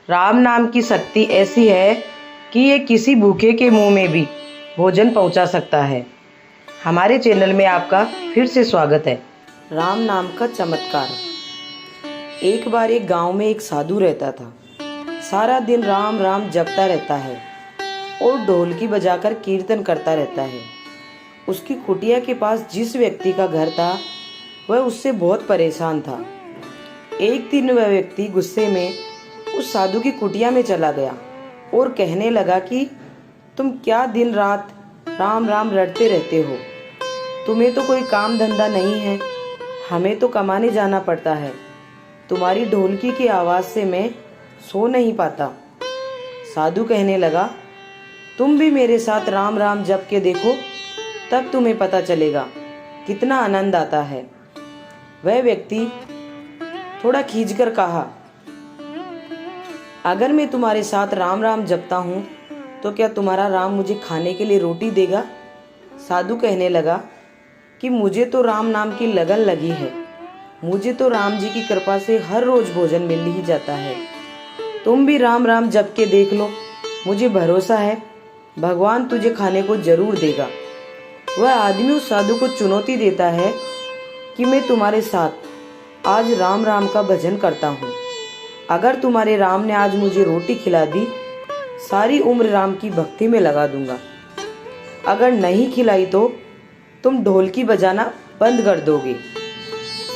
राम नाम की शक्ति ऐसी है कि ये किसी भूखे के मुंह में भी भोजन पहुंचा सकता है। हमारे चैनल में आपका फिर से स्वागत है। राम नाम का चमत्कार। एक बार एक गांव में एक साधु रहता था। सारा दिन राम राम जपता रहता है और ढोलकी बजाकर कीर्तन करता रहता है। उसकी कुटिया के पास जिस व्यक्ति का घर था वह उससे बहुत परेशान था। एक दिन वह व्यक्ति गुस्से में उस साधु की कुटिया में चला गया और कहने लगा कि तुम क्या दिन रात राम राम रटते रहते हो। तुम्हें तो कोई काम धंधा नहीं है, हमें तो कमाने जाना पड़ता है। तुम्हारी ढोलकी की आवाज़ से मैं सो नहीं पाता। साधु कहने लगा, तुम भी मेरे साथ राम राम जप के देखो, तब तुम्हें पता चलेगा कितना आनंद आता है। वह व्यक्ति थोड़ा खींचकर कहा, अगर मैं तुम्हारे साथ राम राम जपता हूँ तो क्या तुम्हारा राम मुझे खाने के लिए रोटी देगा? साधु कहने लगा कि मुझे तो राम नाम की लगन लगी है, मुझे तो राम जी की कृपा से हर रोज भोजन मिल ही जाता है। तुम भी राम राम जप के देख लो, मुझे भरोसा है भगवान तुझे खाने को जरूर देगा। वह आदमी उस साधु को चुनौती देता है कि मैं तुम्हारे साथ आज राम राम का भजन करता हूँ। अगर तुम्हारे राम ने आज मुझे रोटी खिला दी, सारी उम्र राम की भक्ति में लगा दूंगा। अगर नहीं खिलाई तो तुम ढोलकी बजाना बंद कर दोगे।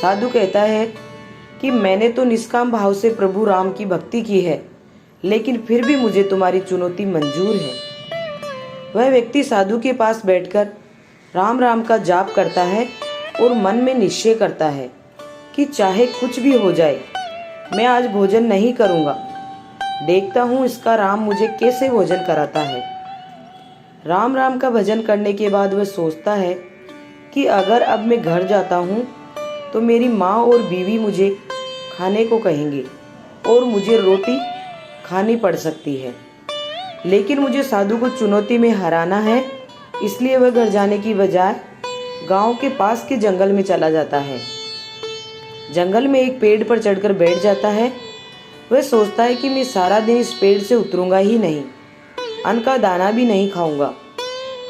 साधु कहता है कि मैंने तो निष्काम भाव से प्रभु राम की भक्ति की है, लेकिन फिर भी मुझे तुम्हारी चुनौती मंजूर है। वह व्यक्ति साधु के पास बैठकर राम राम का जाप करता है और मन में निश्चय करता है कि चाहे कुछ भी हो जाए, मैं आज भोजन नहीं करूंगा। देखता हूँ इसका राम मुझे कैसे भोजन कराता है। राम राम का भजन करने के बाद वह सोचता है कि अगर अब मैं घर जाता हूँ तो मेरी माँ और बीवी मुझे खाने को कहेंगे और मुझे रोटी खानी पड़ सकती है। लेकिन मुझे साधु को चुनौती में हराना है, इसलिए वह घर जाने की बजाय गांव के पास के जंगल में चला जाता है। जंगल में एक पेड़ पर चढ़कर बैठ जाता है। वह सोचता है कि मैं सारा दिन इस पेड़ से उतरूंगा ही नहीं, अन्न का दाना भी नहीं खाऊंगा।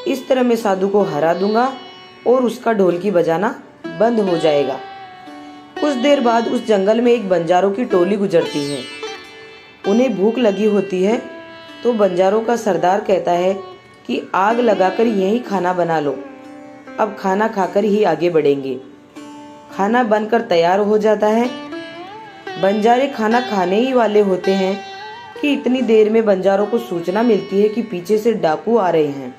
इस तरह मैं साधु को हरा दूंगा और उसका ढोलकी बजाना बंद हो जाएगा। कुछ देर बाद उस जंगल में एक बंजारों की टोली गुजरती है। उन्हें भूख लगी होती है तो बंजारों का सरदार कहता है कि आग लगाकर यहीं खाना बना लो, अब खाना खाकर ही आगे बढ़ेंगे। खाना बनकर तैयार हो जाता है। बंजारे खाना खाने ही वाले होते हैं कि इतनी देर में बंजारों को सूचना मिलती है कि पीछे से डाकू आ रहे हैं।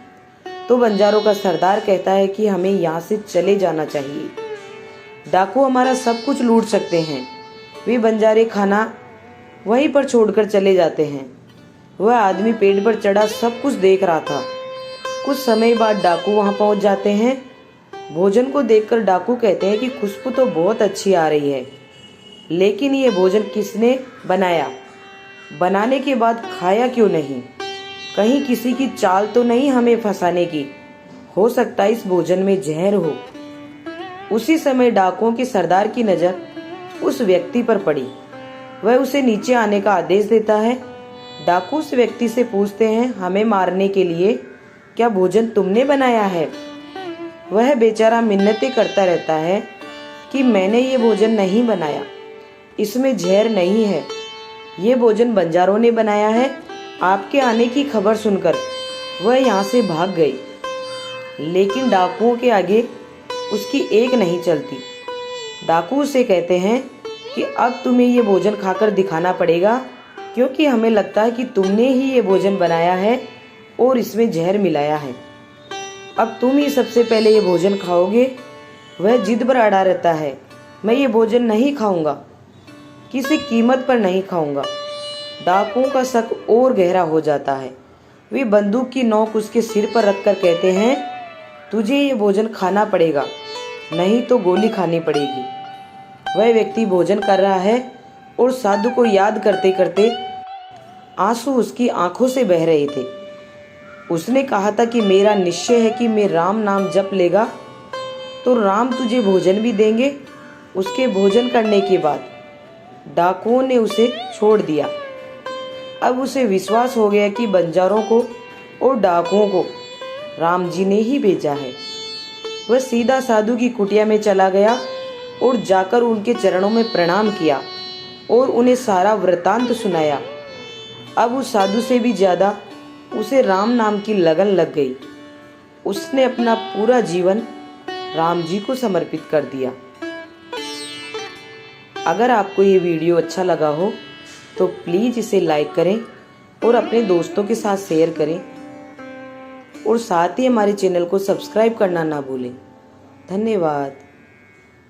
तो बंजारों का सरदार कहता है कि हमें यहाँ से चले जाना चाहिए, डाकू हमारा सब कुछ लूट सकते हैं। वे बंजारे खाना वहीं पर छोड़कर चले जाते हैं। वह आदमी पेड़ पर चढ़ा सब कुछ देख रहा था। कुछ समय बाद डाकू वहां पहुंच जाते हैं। भोजन को देखकर डाकू कहते हैं कि खुशबू तो बहुत अच्छी आ रही है, लेकिन ये भोजन किसने बनाया? बनाने के बाद खाया क्यों नहीं? कहीं किसी की चाल तो नहीं हमें फंसाने की? हो सकता है इस भोजन में जहर हो। उसी समय डाकुओं के सरदार की नजर उस व्यक्ति पर पड़ी। वह उसे नीचे आने का आदेश देता है। डाकू उस व्यक्ति से पूछते हैं, हमें मारने के लिए क्या भोजन तुमने बनाया है? वह बेचारा मिन्नतें करता रहता है कि मैंने ये भोजन नहीं बनाया, इसमें जहर नहीं है, ये भोजन बंजारों ने बनाया है। आपके आने की खबर सुनकर वह यहाँ से भाग गई, लेकिन डाकुओं के आगे उसकी एक नहीं चलती। डाकू उसे कहते हैं कि अब तुम्हें ये भोजन खाकर दिखाना पड़ेगा, क्योंकि हमें लगता है कि तुमने ही ये भोजन बनाया है और इसमें जहर मिलाया है। अब तुम ही सबसे पहले ये भोजन खाओगे। वह जिद पर अड़ा रहता है, मैं ये भोजन नहीं खाऊंगा, किसी कीमत पर नहीं खाऊंगा। डाकुओं का शक और गहरा हो जाता है। वे बंदूक की नोक उसके सिर पर रखकर कहते हैं, तुझे ये भोजन खाना पड़ेगा, नहीं तो गोली खानी पड़ेगी। वह व्यक्ति भोजन कर रहा है और साधु को याद करते करते आंसू उसकी आंखों से बह रहे थे। उसने कहा था कि मेरा निश्चय है कि मैं राम नाम जप लेगा तो राम तुझे भोजन भी देंगे। उसके भोजन करने के बाद डाकुओं ने उसे छोड़ दिया। अब उसे विश्वास हो गया कि बंजारों को और डाकुओं को राम जी ने ही भेजा है। वह सीधा साधु की कुटिया में चला गया और जाकर उनके चरणों में प्रणाम किया और उन्हें सारा वृतांत सुनाया। अब उस साधु से भी ज्यादा उसे राम नाम की लगन लग गई। उसने अपना पूरा जीवन राम जी को समर्पित कर दिया। अगर आपको ये वीडियो अच्छा लगा हो तो प्लीज़ इसे लाइक करें और अपने दोस्तों के साथ शेयर करें और साथ ही हमारे चैनल को सब्सक्राइब करना ना भूलें। धन्यवाद।